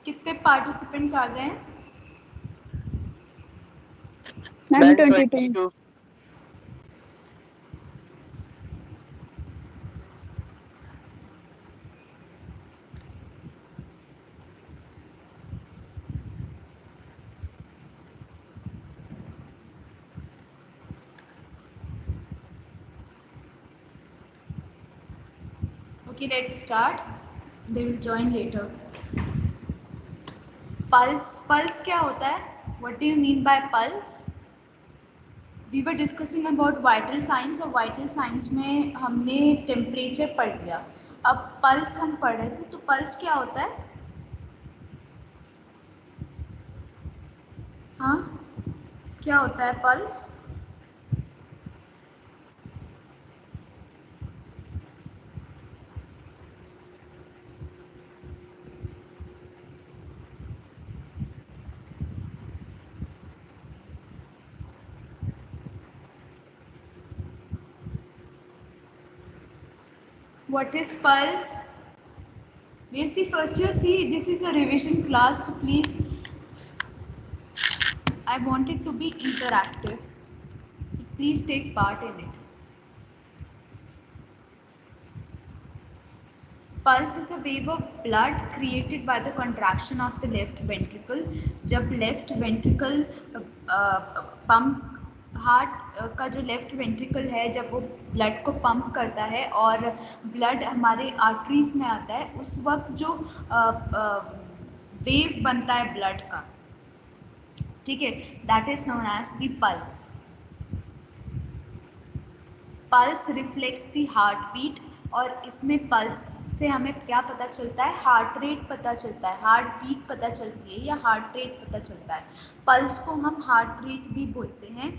कितने पार्टिसिपेंट्स आ गए हैं? Ma'am 22। Okay, let's start. They will join later. Pulse क्या होता है? What do you mean by pulse? We were discussing about vital signs और vital signs में हमने टेम्परेचर पढ़ लिया. अब पल्स हम पढ़ रहे थे, तो पल्स क्या होता है? हाँ, क्या होता है pulse? What is pulse? BSc first year, see, this is a revision class, so please, I want it to be interactive, so please take part in it. Pulse is a wave of blood created by the contraction of the left ventricle. जब left ventricle pump, heart का जो left ventricle है, जब वो blood को pump करता है और ब्लड हमारे आर्टरीज में आता है, उस वक्त जो वेव बनता है ब्लड का, ठीक है, that is known as the pulse. Pulse reflects the heart beat, और इसमें पल्स से हमें क्या पता चलता है? हार्ट रेट पता चलता है, हार्ट बीट पता चलती है या हार्ट रेट पता चलता है. पल्स को हम हार्ट रेट भी बोलते हैं.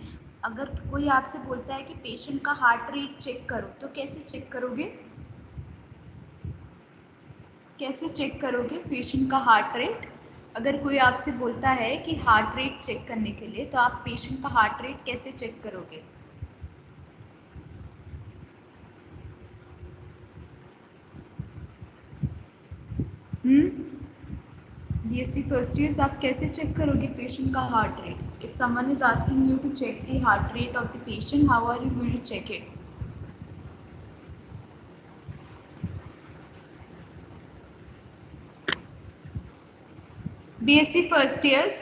अगर कोई आपसे बोलता है कि पेशेंट का हार्ट रेट चेक करो, तो कैसे चेक करोगे? कैसे चेक करोगे पेशेंट का हार्ट रेट? अगर कोई आपसे बोलता है कि हार्ट रेट चेक करने के लिए, तो आप पेशेंट का हार्ट रेट कैसे चेक करोगे? BSc फर्स्ट ईयर्स, आप कैसे चेक करोगे पेशेंट का heart rate? If someone is asking you to check the heart rate of the patient, how are you going to check it? BSc first years,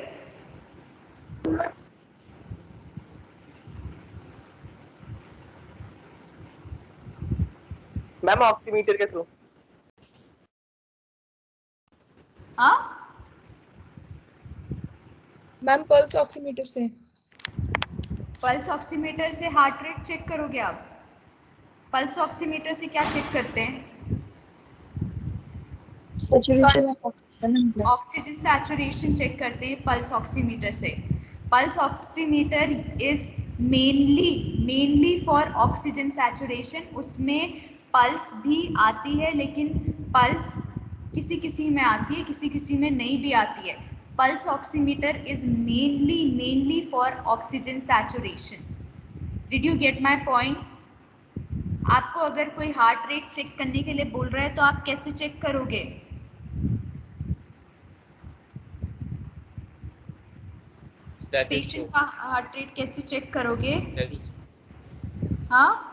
ma'am oximeter के थ्रू. हाँ ma'am pulse oximeter से. Pulse oximeter से heart rate check करोगे आप? Pulse oximeter से क्या check करते हैं? ऑक्सीजन सैचुरेशन चेक करते हैं पल्स ऑक्सीमीटर से. Pulse oximeter is mainly for oxygen saturation. उसमें पल्स भी आती है, लेकिन पल्स किसी किसी में आती है, किसी किसी में नहीं भी आती है. Pulse oximeter is mainly for oxygen saturation. Did you get my point? आपको अगर कोई हार्ट रेट चेक करने के लिए बोल रहा है, तो आप कैसे चेक करोगे? पेशेंट का हार्ट रेट कैसे चेक करोगे? हाँ,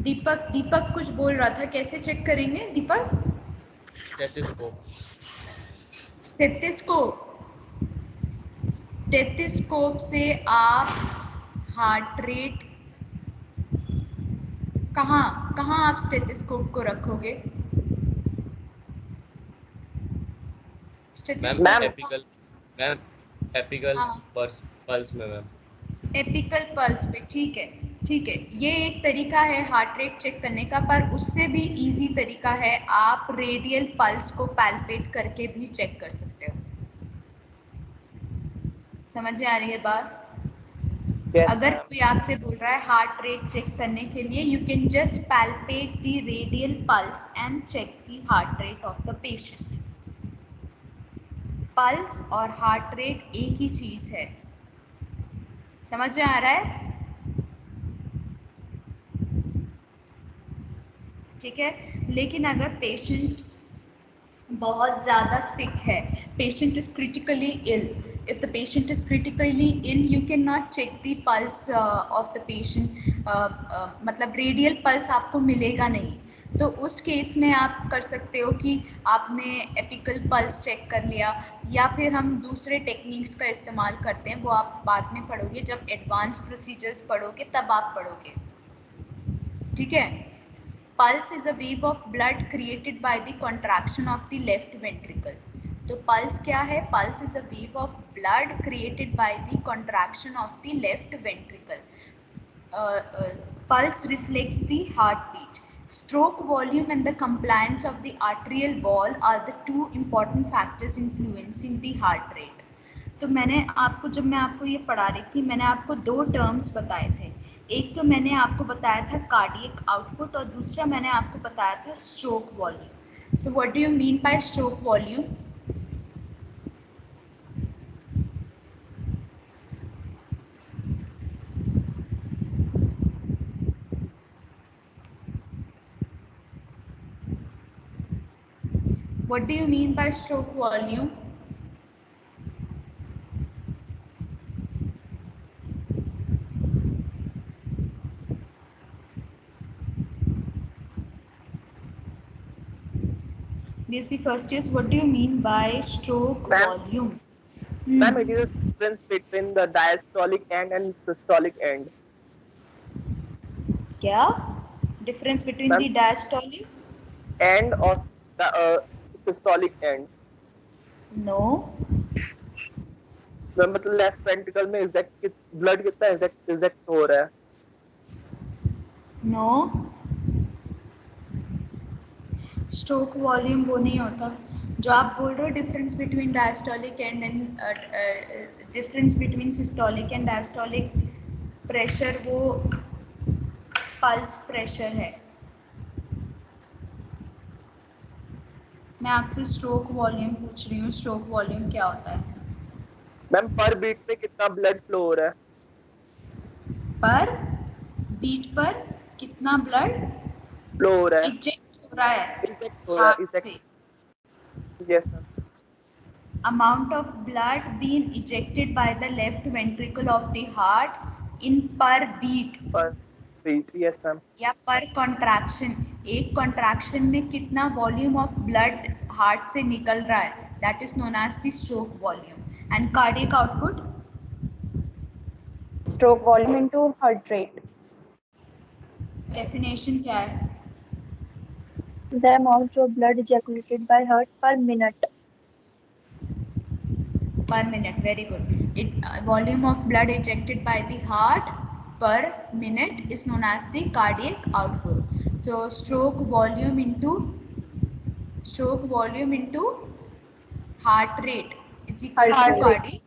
दीपक कुछ बोल रहा था, कैसे चेक करेंगे दीपक? स्टेथोस्कोप से आप हार्ट रेट कहाँ आप स्टेथोस्कोप को रखोगे? पल्स में मैम. एपिकल पल्स पे, ठीक है. ये एक तरीका है हार्ट रेट चेक करने का, पर उससे भी इजी तरीका है, आप रेडियल पल्स को पैल्पेट करके भी चेक कर सकते हो. समझ आ रही है बात? अगर कोई आपसे बोल रहा है हार्ट रेट चेक करने के लिए, you can just palpate the radial pulse and check the heart rate of the patient. Pulse और हार्ट रेट एक ही चीज है. समझ में आ रहा है? ठीक है। लेकिन अगर पेशेंट बहुत ज़्यादा सिक है, patient is critically ill, if the patient is critically ill you can not check the pulse of the patient, मतलब रेडियल पल्स आपको मिलेगा नहीं। तो उस केस में आप कर सकते हो कि आपने एपिकल पल्स चेक कर लिया, या फिर हम दूसरे टेक्निक्स का इस्तेमाल करते हैं, वो आप बाद में पढ़ोगे, जब एडवांस प्रोसीजर्स पढ़ोगे तब आप पढ़ोगे, ठीक है। Pulse is a wave of blood created by the contraction of the left ventricle. तो pulse क्या है? Pulse is a wave of blood created by the contraction of the left ventricle. Pulse reflects the heartbeat. Stroke volume and the compliance of the arterial wall are the two important factors influencing the heart rate. तो मैंने आपको, जब मैं आपको ये पढ़ा रही थी, मैंने आपको दो टर्म्स बताए थे। एक तो मैंने आपको बताया था कार्डियक आउटपुट, और दूसरा मैंने आपको बताया था stroke volume. So what do you mean by stroke volume? What do you mean by stroke volume? BSc first years, what do you mean by stroke volume? Ma'am, it is a difference between the diastolic end and systolic end. क्या difference between the diastolic? End of the systolic end. No. मतलब left ventricle में exact blood कितना exact हो रहा है? No. Stroke volume वो नहीं होता जो आप बोल रहे हो। Difference between diastolic and difference between systolic and diastolic pressure, वो पल्स प्रेशर है। मैं आपसे स्ट्रोक वॉल्यूम पूछ रही हूँ, स्ट्रोक वॉल्यूम क्या होता है? मैम पर बीट में कितना ब्लड फ्लो हो रहा है? पर बीट पर कितना ब्लड फ्लो हो रहा है? इजेक्ट हो रहा है इजेक्ट हो रहा है, हार्ट इजेक्ट। से। Yes ma'am. Amount of blood being ejected by the left ventricle of the heart in per beat, पर बीट, यस मैम। या पर कॉन्ट्रैक्शन, एक कॉन्ट्रैक्शन में कितना वॉल्यूम ऑफ ब्लड हार्ट से निकल रहा है, that is known as the stroke volume. And cardiac output? Stroke volume into heart rate. Definition क्या है? The amount of blood ejaculated by heart per minute. Per minute, very good. Volume of blood ejected by the heart per minute is known as the cardiac output. So stroke volume into heart rate is equal to cardiac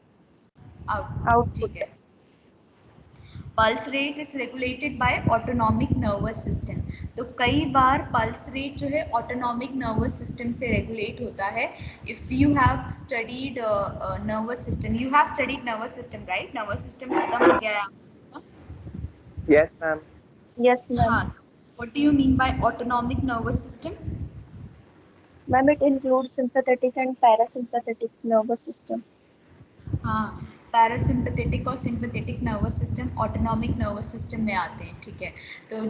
output, ठीक है। Pulse rate is regulated by autonomic nervous system. तो कई बार pulse rate जो है autonomic nervous system से regulate होता है। If you have studied nervous system, you have studied nervous system, right? Nervous system खत्म हो गया है आपका? Yes ma'am. Yes, ma'am. हाँ, तो what do you mean by autonomic nervous system? Ma'am, it includes sympathetic and parasympathetic nervous system. हाँ, parasympathetic और sympathetic nervous system autonomic nervous system में आते हैं, ठीक है। तो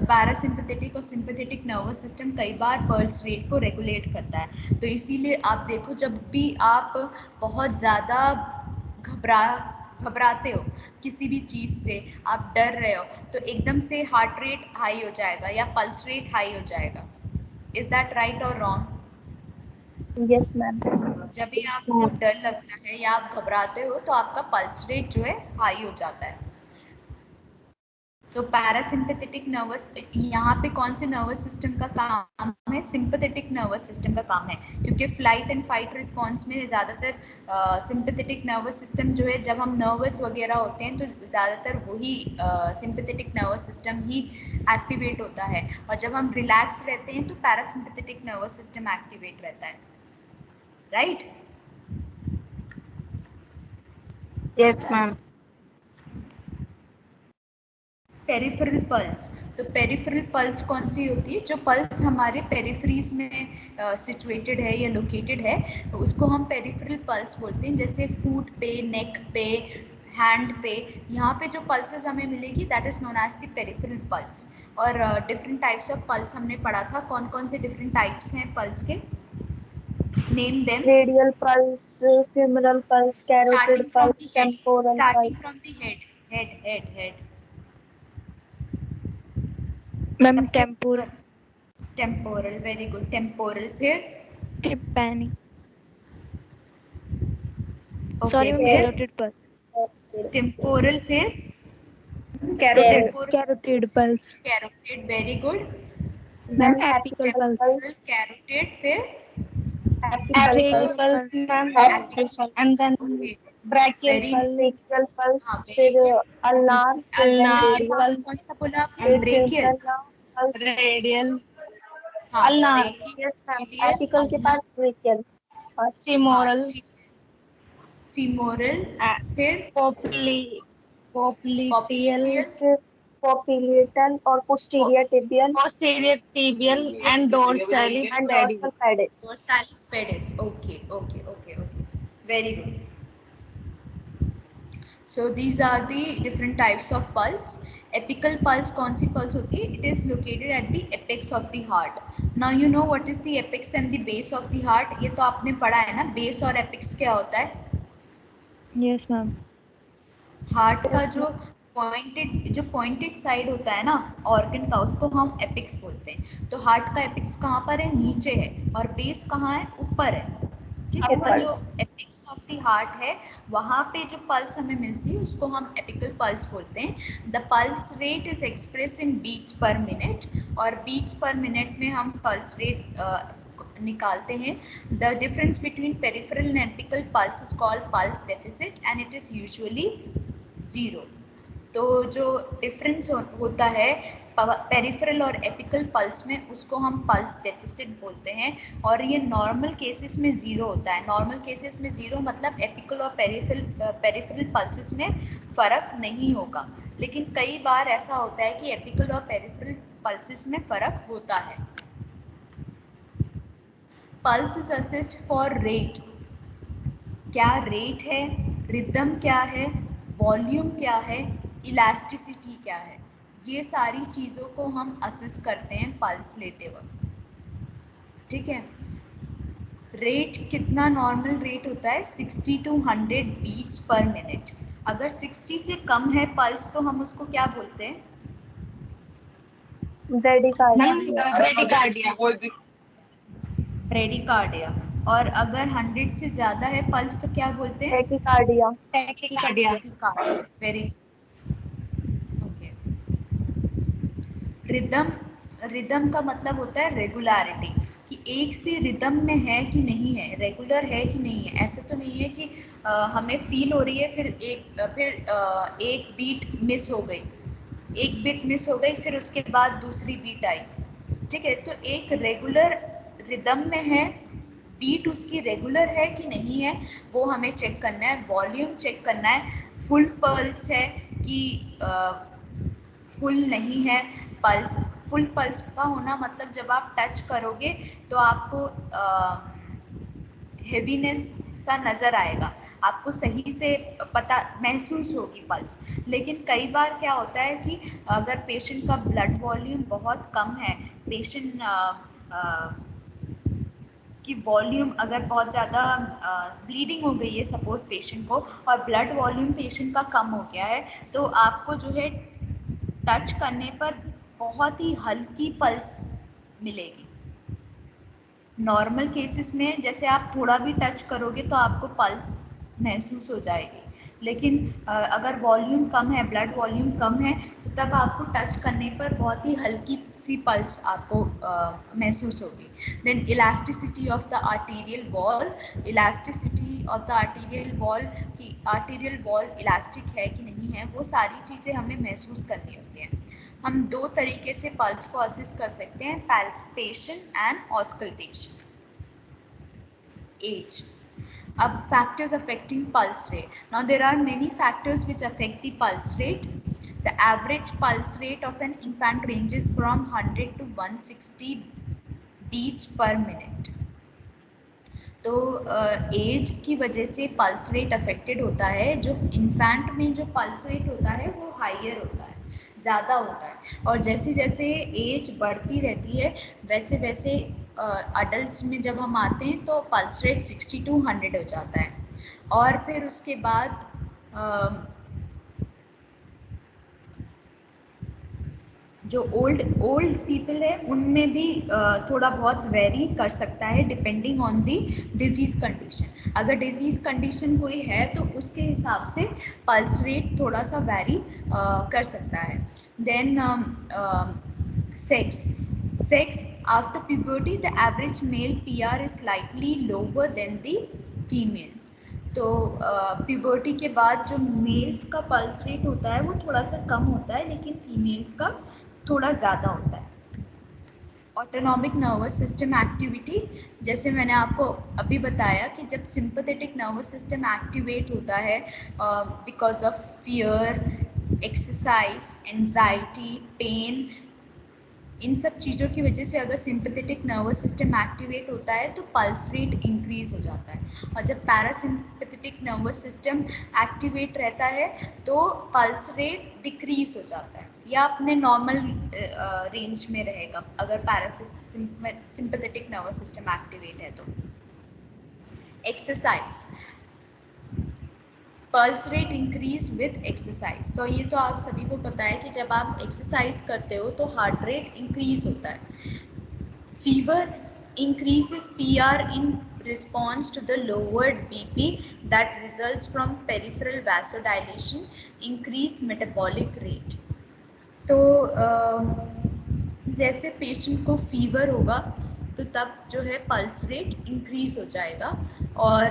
पैरासिम्पथेटिक और सिंपथेटिक नर्वस सिस्टम कई बार पल्स रेट को रेगुलेट करता है। तो इसीलिए आप देखो, जब भी आप बहुत ज़्यादा घबराते हो किसी भी चीज़ से, आप डर रहे हो, तो एकदम से हार्ट रेट हाई हो जाएगा या पल्स रेट हाई हो जाएगा। इज़ दैट राइट और रॉन्ग? Yes, ma'am. जब भी आपको डर लगता है या आप घबराते हो तो आपका पल्स रेट जो है हाई हो जाता है। तो पैरासिम्पथेटिक नर्वस, यहाँ पे कौन से नर्वस सिस्टम का काम है? सिंपथेटिक नर्वस सिस्टम का काम है, क्योंकि फ्लाइट एंड फाइट रिस्पॉन्स में ज़्यादातर सिंपथेटिक नर्वस सिस्टम जो है, जब हम नर्वस वगैरह होते हैं तो ज़्यादातर वही सिंपथेटिक नर्वस सिस्टम ही एक्टिवेट होता है, और जब हम रिलैक्स रहते हैं तो पैरासिम्पथेटिक नर्वस सिस्टम एक्टिवेट रहता है, right? Yes, ma'am. Peripheral pulse. तो पेरिफेरल पल्स कौन सी होती है? जो पल्स हमारे पेरिफेरीज में सिचुएटेड है या लोकेटेड है, तो उसको हम पेरिफेरल पल्स बोलते हैं। जैसे फूट पे, नेक पे, हैंड पे, यहाँ पे जो पल्सेस हमें मिलेगी that is known as the peripheral pulse. और डिफरेंट टाइप्स ऑफ पल्स हमने पढ़ा था। कौन कौन से डिफरेंट टाइप्स हैं पल्स के? Name them. Radial pulse, femoral pulse, carotid Starting from pulse, the head. temporal Starting pulse. from the head. Head. Ma'am सबसे temporal, temporal, very good, temporal. फिर टिम्पैनी, ओके, सॉरी मैम, फिर carotid pulse, temporal, फिर carotid. Temporal, carotid pulse, carotid, very good, ma'am Then apical apical pulse, pulse, carotid, फिर apical radial pulse, pulse, apical, and then okay, brachial very pulse, brachial pulse, हाँ, very फिर good. ulnar, फिर then ulnar उसके बाद radial, pulse, कौन सा बोला आपने? फिर ब्रेकियल, tympanic pulse. radial, हाँ, ulnar, brachial, Yes ma'am, radial, apical के अल्ना, पास brachial. और हाँ femoral, ठीक है, फीमोरल, फिर popliteal, पॉप्लिटियल, फिर popliteal और posterior tibial posterior tibial, and dorsal and pedis. dorsal pedis. डोर्सालिस pedis, okay okay okay okay, very good. So these are the different types of pulse. Apical pulse कौन सी pulse होती है? It is located at the apex of the heart. Now you know what is the apex and the base of the heart. ये तो आपने पढ़ा है ना, base और apex क्या होता है? यस मैम, हार्ट का Yes, जो पॉइंटेड साइड होता है ना ऑर्गन का, उसको हम एपिक्स बोलते हैं। तो हार्ट का एपिक्स कहाँ पर है? नीचे है। और बेस कहाँ है? ऊपर है। ठीक है, तो जो एपिक्स ऑफ द हार्ट है वहाँ पे जो पल्स हमें मिलती है उसको हम एपिकल पल्स बोलते हैं। The pulse rate is express in beats per minute, और बीट्स पर मिनट में हम पल्स रेट निकालते हैं। The difference between peripheral and apical pulse is called pulse deficit and it is usually 0। तो जो difference होता है पेरिफेरल और एपिकल पल्स में, उसको हम पल्स डेफिसिट बोलते हैं। और ये नॉर्मल केसेस में 0 होता है। नॉर्मल केसेस में 0 मतलब एपिकल और पेरिफेरल पल्सेस में फ़र्क नहीं होगा। लेकिन कई बार ऐसा होता है कि एपिकल और पेरिफेरल पल्सेस में फ़र्क होता है। Pulse is assist for rate. क्या रेट है, रिदम क्या है, वॉल्यूम क्या है, इलास्टिसिटी क्या है, ये सारी चीज़ों को हम असिस्ट करते हैं पल्स लेते वक्त। ठीक है, रेट कितना नॉर्मल रेट होता है? 60 to 100 बीट्स पर मिनट। अगर 60 से कम है पल्स तो हम उसको क्या बोलते हैं? bradycardia. ब्रेडिकार्डिया। और अगर 100 से ज़्यादा है पल्स तो क्या बोलते हैं? Tachycardia. Tachycardia. Very okay. Rhythm का मतलब होता है रेगुलरिटी, कि एक सी रिदम में है कि नहीं है, रेगुलर है कि नहीं है। ऐसे तो नहीं है कि हमें फील हो रही है फिर एक बीट मिस हो गई, एक बीट मिस हो गई फिर उसके बाद दूसरी बीट आई। ठीक है, तो एक रेगुलर रिदम में है, बीट उसकी रेगुलर है कि नहीं है वो हमें चेक करना है। वॉल्यूम चेक करना है, फुल पल्स है कि फुल नहीं है पल्स। फुल पल्स का होना मतलब जब आप टच करोगे तो आपको हेवीनेस सा नज़र आएगा, आपको सही से पता महसूस होगी पल्स। लेकिन कई बार क्या होता है कि अगर पेशेंट का ब्लड वॉल्यूम बहुत कम है, पेशेंट कि वॉल्यूम अगर बहुत ज़्यादा ब्लीडिंग हो गई है सपोज़ पेशेंट को, और ब्लड वॉल्यूम पेशेंट का कम हो गया है, तो आपको जो है टच करने पर बहुत ही हल्की पल्स मिलेगी। नॉर्मल केसेस में जैसे आप थोड़ा भी टच करोगे तो आपको पल्स महसूस हो जाएगी। लेकिन अगर वॉल्यूम कम है, ब्लड वॉल्यूम कम है, तो तब आपको टच करने पर बहुत ही हल्की सी पल्स आपको महसूस होगी। Then elasticity of the arterial wall. Elasticity of the arterial wall, कि आर्टीरियल वॉल इलास्टिक है कि नहीं है, वो सारी चीज़ें हमें महसूस करनी होती हैं। हम 2 तरीके से पल्स को असिस्ट कर सकते हैं, पैल्पेशन एंड ऑस्कल्टेशन। एज। अब factors affecting pulse rate. Now there are many factors which affect the pulse rate. The average pulse rate of an infant ranges from 100 to 160 beats per minute. तो as की वजह से pulse rate affected होता है. जो infant में जो pulse rate होता है वो हाइयर होता है, ज़्यादा होता है, और जैसे जैसे एज बढ़ती रहती है वैसे वैसे अडल्ट में जब हम आते हैं तो पल्स रेट 60 to 100 हो जाता है. और फिर उसके बाद जो ओल्ड पीपल है उनमें भी थोड़ा बहुत वेरी कर सकता है depending on the disease condition. अगर डिजीज़ कंडीशन कोई है तो उसके हिसाब से पल्स रेट थोड़ा सा वेरी कर सकता है. Then sex after puberty the average male PR is slightly lower than the female. तो प्यूबर्टी के बाद जो मेल्स का पल्स रेट होता है वो थोड़ा सा कम होता है, लेकिन फीमेल्स का थोड़ा ज़्यादा होता है. ऑटोनॉमिक नर्वस सिस्टम एक्टिविटी, जैसे मैंने आपको अभी बताया कि जब सिंपैथेटिक नर्वस सिस्टम एक्टिवेट होता है because of fear, exercise, anxiety, pain, इन सब चीज़ों की वजह से अगर सिंपैथेटिक नर्वस सिस्टम एक्टिवेट होता है तो पल्स रेट इंक्रीज हो जाता है. और जब पैरासिम्पैथेटिक नर्वस सिस्टम एक्टिवेट रहता है तो पल्स रेट डिक्रीज हो जाता है या अपने नॉर्मल रेंज में रहेगा अगर पैरासिम्पैथेटिक नर्वस सिस्टम एक्टिवेट है तो. Exercise, pulse rate increase with exercise. तो ये तो आप सभी को पता है कि जब आप एक्सरसाइज करते हो तो हार्ट रेट इंक्रीज होता है. Fever increases PR in response to the lowered BP that results from peripheral vasodilation, increased metabolic rate. तो जैसे पेशेंट को फीवर होगा तो तब जो है पल्स रेट इंक्रीज हो जाएगा और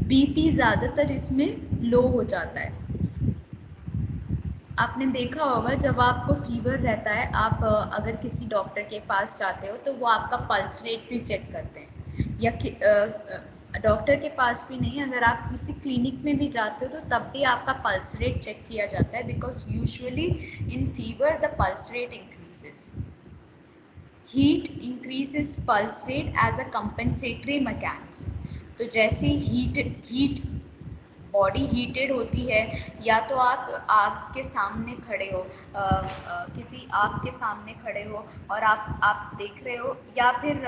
BP ज़्यादातर इसमें लो हो जाता है. आपने देखा होगा जब आपको फीवर रहता है आप अगर किसी डॉक्टर के पास जाते हो तो वो आपका पल्स रेट भी चेक करते हैं, या डॉक्टर के पास भी नहीं, अगर आप किसी क्लिनिक में भी जाते हो तो तब भी आपका पल्स रेट चेक किया जाता है because usually in fever the pulse rate increases. Heat increases pulse rate as a compensatory mechanism. तो जैसे हीट बॉडी हीटेड होती है, या तो आप आग के सामने खड़े हो, किसी आग के सामने खड़े हो और आप देख रहे हो, या फिर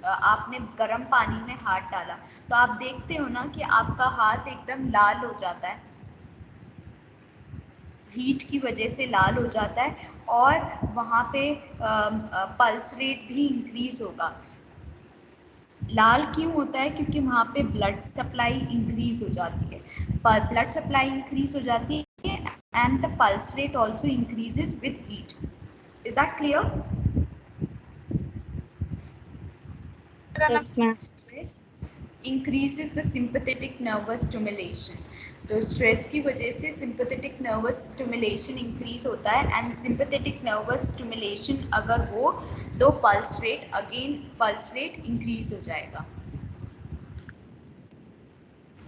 आपने गर्म पानी में हाथ डाला तो आप देखते हो ना कि आपका हाथ एकदम लाल हो जाता है, हीट की वजह से लाल हो जाता है और वहाँ पे पल्स रेट भी इंक्रीज होगा. लाल क्यों होता है? क्योंकि वहाँ पे ब्लड सप्लाई इंक्रीज हो जाती है, ब्लड सप्लाई इंक्रीज हो जाती है and the pulse rate also increases with heat. Is that clear? Yes, ma'am. Stress increases the sympathetic nervous stimulation. तो स्ट्रेस की वजह से सिंपैथेटिक नर्वस स्टिमुलेशन इंक्रीज होता है एंड सिंपैथेटिक नर्वस स्टिमुलेशन अगर हो तो पल्स रेट इंक्रीज हो जाएगा.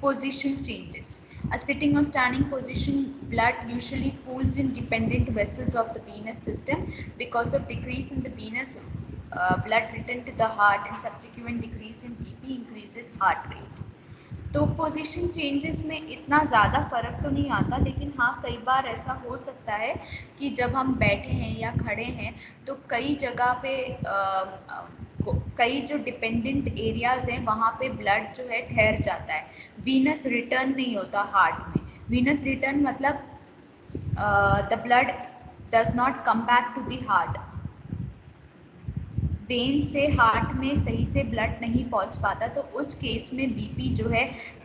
Position changes. A sitting or standing position, blood usually pools in dependent vessels of the venous system. Because of decrease in the venous blood return to the heart and subsequent decrease in BP increases heart rate. तो position changes में इतना ज़्यादा फ़र्क तो नहीं आता, लेकिन हाँ कई बार ऐसा हो सकता है कि जब हम बैठे हैं या खड़े हैं तो कई जगह पे कई जो डिपेंडेंट एरियाज़ हैं वहाँ पे ब्लड जो है ठहर जाता है, वीनस रिटर्न नहीं होता हार्ट में. वीनस रिटर्न मतलब the blood does not come back to the heart. Vein से हार्ट में सही से ब्लड नहीं पहुंच पाता, तो उस केस में बीपी जो है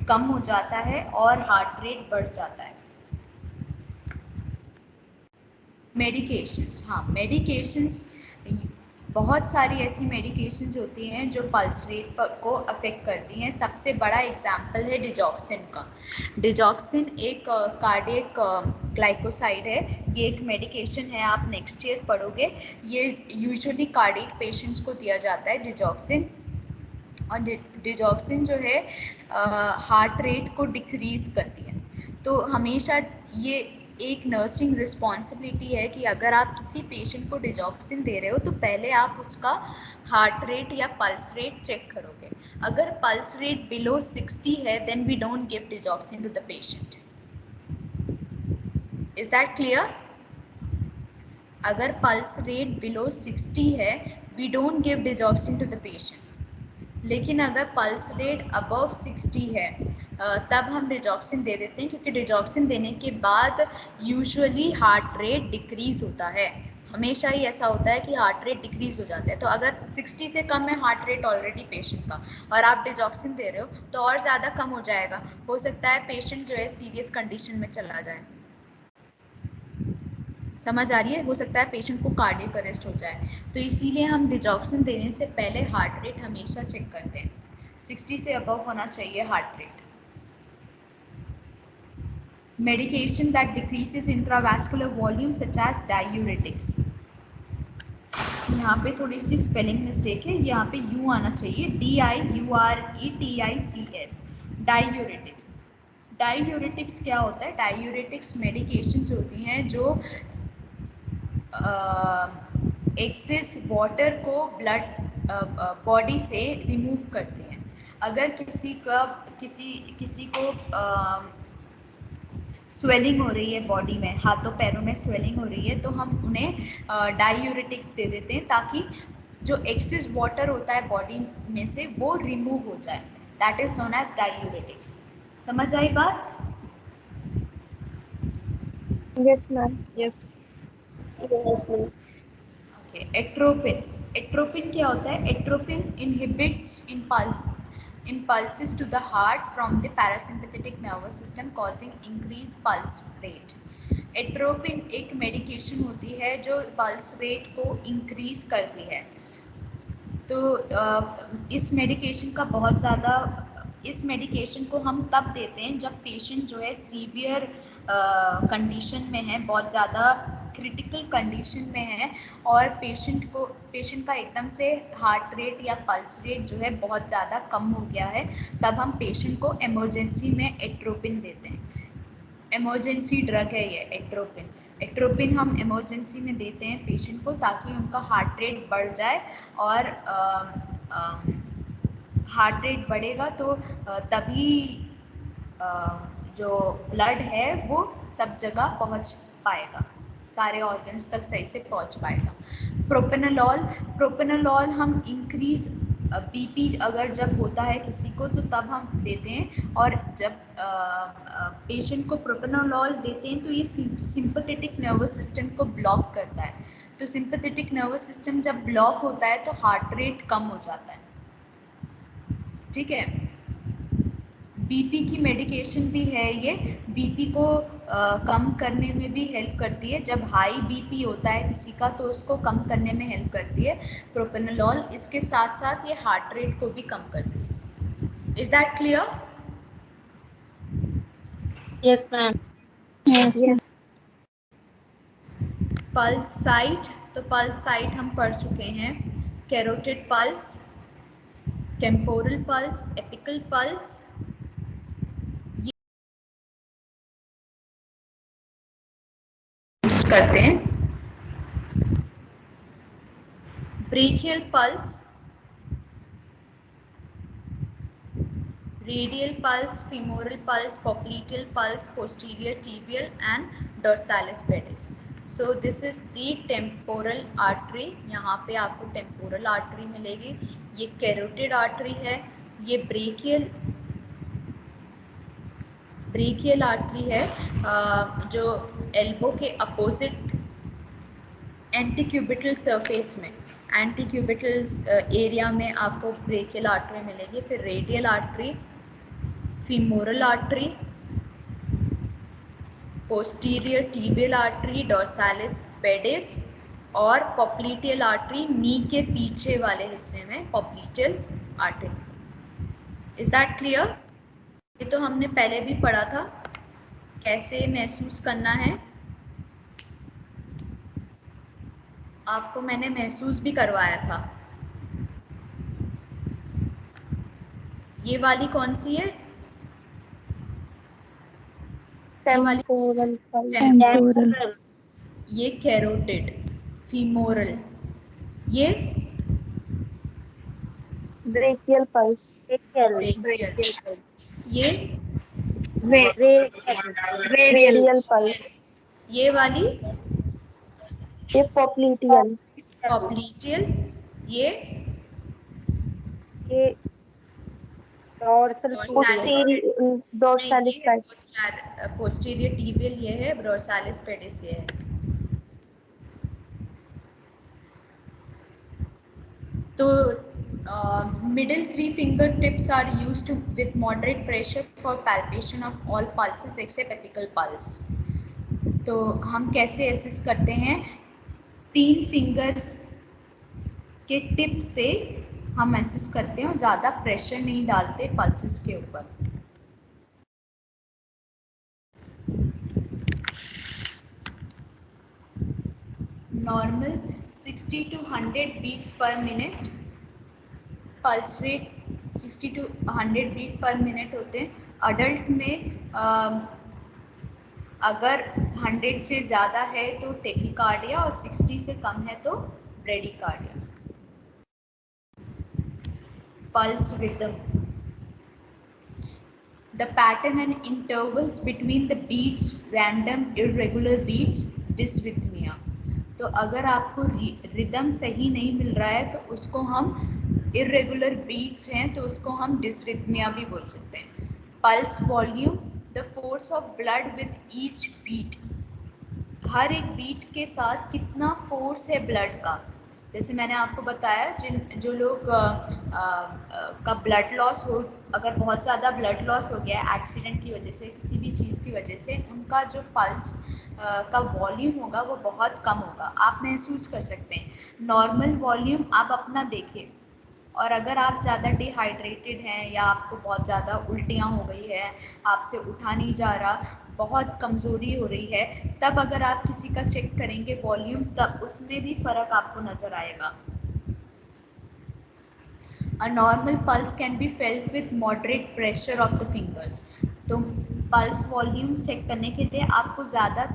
कम हो जाता है और हार्ट रेट बढ़ जाता है. मेडिकेशंस, हाँ मेडिकेशंस, बहुत सारी ऐसी मेडिकेशंस होती हैं जो पल्स रेट को अफेक्ट करती हैं. सबसे बड़ा एग्जाम्पल है डिजॉक्सिन का. डिजॉक्सिन एक कार्डियक ग्लाइकोसाइड है. ये एक मेडिकेशन है, आप नेक्स्ट ईयर पढ़ोगे. ये यूजुअली कार्डियक पेशेंट्स को दिया जाता है डिजॉक्सिन. और डिजॉक्सिन जो है हार्ट रेट को डिक्रीज़ करती है. तो हमेशा ये एक नर्सिंग रिस्पॉन्सिबिलिटी है कि अगर आप किसी पेशेंट को डिजॉक्सिन दे रहे हो तो पहले आप उसका हार्ट रेट या पल्स रेट चेक करोगे। अगर पल्स रेट बिलो 60 है then we don't give digoxin to the patient. Is that clear? अगर पल्स रेट बिलो 60 है we don't give digoxin to the patient. लेकिन अगर पल्स रेट अबव 60 है तब हम डिजॉक्सिन दे देते हैं, क्योंकि डिजॉक्सिन देने के बाद यूजुअली हार्ट रेट डिक्रीज होता है। हमेशा ही ऐसा होता है कि हार्ट रेट डिक्रीज हो जाता है। तो अगर 60 से कम है हार्ट रेट ऑलरेडी पेशेंट का और आप डिजॉक्सिन दे रहे हो तो और ज़्यादा कम हो जाएगा। हो सकता है पेशेंट जो है सीरियस कंडीशन में चला जाए। समझ आ रही है? हो सकता है पेशेंट को कार्डियक अरेस्ट हो जाए। तो इसीलिए हम डिजॉक्सिन देने से पहले हार्ट रेट हमेशा चेक करते हैं। 60 से अबव होना चाहिए heart rate. Medication that decreases intravascular volume such as diuretics. यहाँ पे थोड़ी सी स्पेलिंग मिस्टेक है, यहाँ पे U आना चाहिए, DIURETICS, डायूरेटिक्स। डायूरेटिक्स क्या होता है? डायूरेटिक्स मेडिकेशंस होती हैं जो एक्सेस वाटर को ब्लड बॉडी से रिमूव करती हैं। अगर किसी को स्वेलिंग हो रही है बॉडी में, हाथों पैरों में स्वेलिंग हो रही है तो हम उन्हें डायूरेटिक्स दे देते हैं ताकि जो एक्सेस वाटर होता है बॉडी में से वो रिमूव हो जाए। That is known as diuretics. समझ आई बात? Yes, ma'am. Yes. Yes, ma'am. Okay, atropine. Atropine क्या होता है? Atropine inhibits impulses to the heart from the parasympathetic nervous system causing increased pulse rate. Atropine एक मेडिकेशन होती है जो पल्स रेट को इंक्रीज करती है। तो इस मेडिकेशन का बहुत ज़्यादा, इस मेडिकेशन को हम तब देते हैं जब पेशेंट जो है सीवियर कंडीशन में है, बहुत ज़्यादा क्रिटिकल कंडीशन में है और पेशेंट का एकदम से हार्ट रेट या पल्स रेट जो है बहुत ज़्यादा कम हो गया है, तब हम पेशेंट को इमरजेंसी में एट्रोपिन देते हैं। इमरजेंसी ड्रग है ये एट्रोपिन। एट्रोपिन हम इमरजेंसी में देते हैं पेशेंट को ताकि उनका हार्ट रेट बढ़ जाए और हार्ट रेट बढ़ेगा तो तभी जो ब्लड है वो सब जगह पहुंच पाएगा, सारे ऑर्गन्स तक सही से पहुंच पाएगा। प्रोपेनोलॉल हम इंक्रीज बीपी अगर जब होता है किसी को तो तब हम देते हैं, और जब पेशेंट को प्रोपेनोलॉल देते हैं तो ये सिंपैथेटिक नर्वस सिस्टम को ब्लॉक करता है। तो सिंपैथेटिक नर्वस सिस्टम जब ब्लॉक होता है तो हार्ट रेट कम हो जाता है। ठीक है? बीपी की मेडिकेशन भी है ये, बीपी को कम करने में भी हेल्प करती है। जब हाई बीपी होता है किसी का तो उसको कम करने में हेल्प करती है प्रोपेनोलॉल। इसके साथ साथ ये हार्ट रेट को भी कम करती है। Is that clear? Yes, ma'am. Yes, ma'am. Pulse site, तो पल्स साइट हम पढ़ चुके हैं। Carotid pulse, temporal pulse, apical pulse, करते हैं। Brachial pulse, radial pulse, femoral pulse, popliteal pulse, posterior tibial and dorsalis pedis. So this is the temporal artery। यहाँ पे आपको temporal artery मिलेगी। ये carotid artery है। ये brachial artery है जो elbow के opposite एंटीक्यूबिटल सरफेस में, एंटीक्यूबिटल एरिया में आपको ब्रेकियल आर्टरी मिलेगी। फिर radial artery, femoral artery, posterior tibial artery, dorsalis pedis और पॉप्लीटियल आर्टरी, नी के पीछे वाले हिस्से में popliteal artery. Is that clear? ये तो हमने पहले भी पढ़ा था कैसे महसूस करना है, आपको मैंने महसूस भी करवाया था। ये वाली कौन सी है? टेम्पोरल पल्स, टेम्पोरल, ये कैरोटिड, फीमोरल, ये ब्रेकियल पल्स, ब्रेकियल, ये रेडियल पल्स, ये वाली ये पॉप्लिटियल, पॉप्लिटियल, ये ये डोर्सल डोर्सालिस पेडिस, पोस्टीरियर टिबियल ये है, डोर्सालिस पेडिस ये है। तो middle three fingertips are used with moderate pressure for palpation of all pulses except apical pulse. तो हम कैसे एसेस करते हैं? 3 फिंगर्स के टिप से हम एसेस करते हैं और ज़्यादा प्रेशर नहीं डालते पल्सेस के ऊपर। Normal 60 to 100 beats per minute, pulse rate 60 to 100 beat per minute होते हैं। अडल्ट में अगर 100 से ज़्यादा है तो टेकिकार्डिया और 60 से कम है तो bradycardia. Pulse rhythm, the pattern and intervals between the beats, random irregular beats, dysrhythmia. तो अगर आपको रिदम सही नहीं मिल रहा है तो उसको हम इरेगुलर बीट्स हैं तो उसको हम डिसरिथमिया भी बोल सकते हैं। Pulse volume, the force of blood with each beat, हर एक बीट के साथ कितना फोर्स है ब्लड का। जैसे मैंने आपको बताया जो लोग का ब्लड लॉस हो, अगर बहुत ज़्यादा ब्लड लॉस हो गया है एक्सीडेंट की वजह से, किसी भी चीज़ की वजह से, उनका जो पल्स का वॉल्यूम होगा वो बहुत कम होगा, आप महसूस कर सकते हैं। नॉर्मल वॉल्यूम आप अपना देखिए, और अगर आप ज़्यादा डिहाइड्रेटेड हैं या आपको बहुत ज़्यादा उल्टियाँ हो गई है, आपसे उठा नहीं जा रहा, बहुत कमज़ोरी हो रही है, तब अगर आप किसी का चेक करेंगे वॉल्यूम, तब उसमें भी फ़र्क आपको नज़र आएगा। A normal pulse can be felt with moderate pressure of the fingers. तो पल्स वॉल्यूम चेक करने के लिए आपको ज़्यादा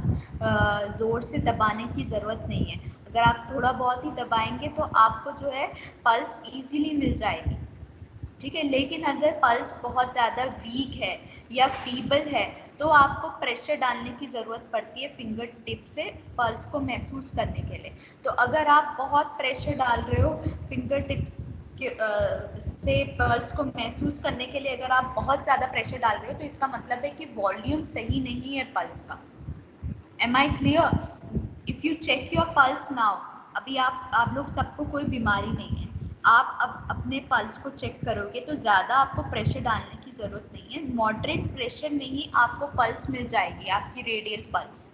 ज़ोर से दबाने की ज़रूरत नहीं है। अगर आप थोड़ा बहुत ही दबाएंगे तो आपको जो है पल्स इजीली मिल जाएगी, ठीक है। लेकिन अगर पल्स बहुत ज़्यादा वीक है या फीबल है तो आपको प्रेशर डालने की ज़रूरत पड़ती है फिंगर टिप से पल्स को महसूस करने के लिए। तो अगर आप बहुत प्रेशर डाल रहे हो फिंगर टिप्स से पल्स को महसूस करने के लिए, अगर आप बहुत ज़्यादा प्रेशर डाल रहे हो तो इसका मतलब है कि वॉल्यूम सही नहीं है पल्स का। Am I clear? If you check your pulse now, अभी आप लोग सबको कोई बीमारी नहीं है, आप अब अपने पल्स को चेक करोगे तो ज़्यादा आपको प्रेशर डालने की ज़रूरत नहीं है, मॉडरेट प्रेशर में ही आपको पल्स मिल जाएगी, आपकी रेडियल पल्स।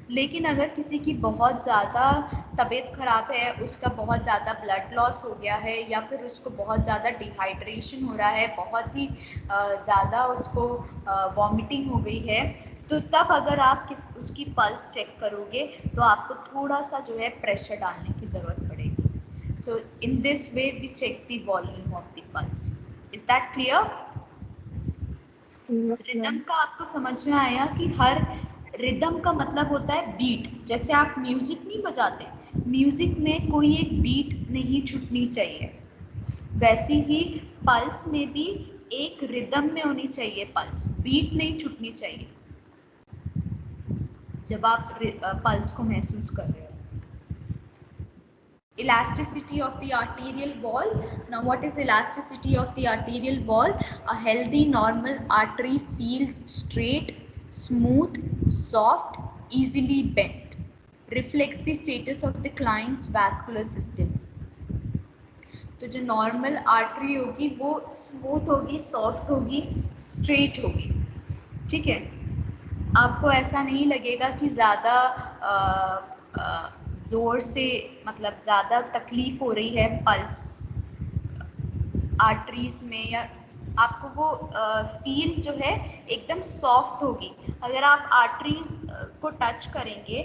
लेकिन अगर किसी की बहुत ज़्यादा तबीयत ख़राब है, उसका बहुत ज़्यादा ब्लड लॉस हो गया है या फिर उसको बहुत ज़्यादा डिहाइड्रेशन हो रहा है, बहुत ही ज़्यादा उसको वॉमिटिंग हो गई है, तो तब अगर आप उसकी पल्स चेक करोगे तो आपको थोड़ा सा जो है प्रेशर डालने की ज़रूरत पड़ेगी। So in this way we check the volume of the pulse. Is that clear? Rhythm का आपको समझ में आया कि हर रिदम का मतलब होता है बीट। जैसे आप म्यूजिक नहीं बजाते, म्यूजिक में कोई एक बीट नहीं छूटनी चाहिए, वैसे ही पल्स में भी एक रिदम में होनी चाहिए पल्स, बीट नहीं छूटनी चाहिए जब आप पल्स को महसूस कर रहे हो। Elasticity of the arterial wall. Now what is elasticity of the arterial wall? A healthy normal artery feels straight, smooth, soft, easily bent. Reflects the status of the client's vascular system. तो जो normal artery होगी वो smooth होगी, soft होगी, straight होगी, ठीक है। आपको ऐसा नहीं लगेगा कि ज़्यादा ज़ोर से, मतलब ज़्यादा तकलीफ़ हो रही है पल्स आर्टरीज़ में, या आपको वो फील जो है एकदम सॉफ्ट होगी। अगर आप आर्टरीज़ को टच करेंगे